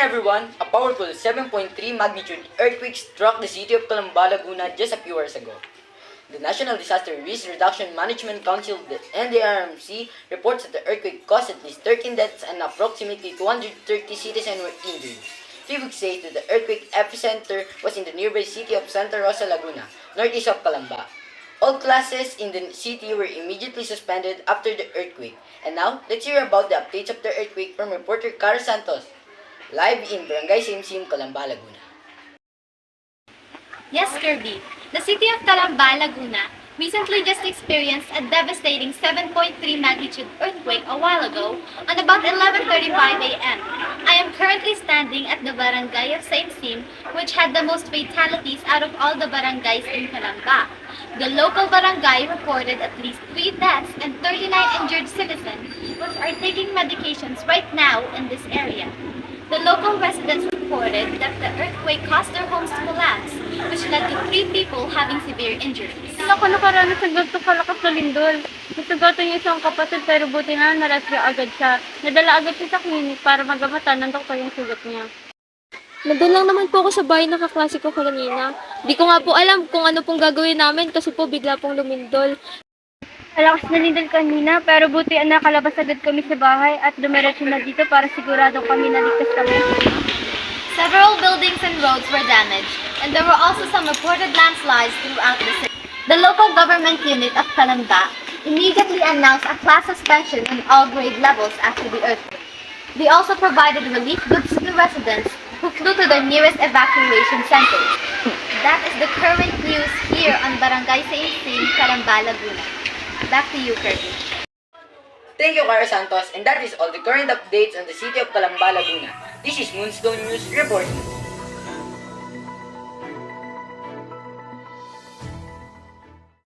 everyone, a powerful 7.3 magnitude earthquake struck the city of Calamba, Laguna just a few hours ago. The National Disaster Risk Reduction Management Council, the NDRMC, reports that the earthquake caused at least 13 deaths and approximately 230 citizens were injured. Civic says that the earthquake epicenter was in the nearby city of Santa Rosa, Laguna, northeast of Calamba. All classes in the city were immediately suspended after the earthquake. And now, let's hear about the updates of the earthquake from reporter Cara Santos, live in Barangay Simsim, Calamba, Laguna. Yes, Kirby. The city of Calamba, Laguna, recently just experienced a devastating 7.3 magnitude earthquake a while ago on about 11:35 a.m. I am currently standing at the barangay of Simsim, which had the most fatalities out of all the barangays in Calamba. The local barangay reported at least 3 deaths and 39 injured citizens, which are taking medications right now in this area. The local residents reported that the earthquake caused their homes to collapse, which led to 3 people having severe injuries. Ako nakaranas sa ganito kalakas na lindol. Nasugatan niya isang kapatid pero buti na narescue agad siya. Nadala agad siya sa klinik para magamatan ng doktor yung sugat niya. Nandun lang naman po ako sa bahay ng kaklase ko kanina. Di ko nga po alam kung ano pong gagawin namin kasi po bigla pong lumindol. Malakas na lindol kanina pero buti ang nakalabas agad kami sa bahay at dumiretso na dito para sigurado kami na ligtas kami. Several buildings and roads were damaged, and there were also some reported landslides throughout the city. The local government unit of Calamba immediately announced a class suspension in all grade levels after the earthquake. They also provided relief goods to the residents who flew to their nearest evacuation centers. That is the current news here on Barangay Simsim, Calamba, Laguna. Back to you, Kirby. Thank you, Cara Santos, and that is all the current updates on the city of Calamba, Laguna. This is Moonstone News reporting.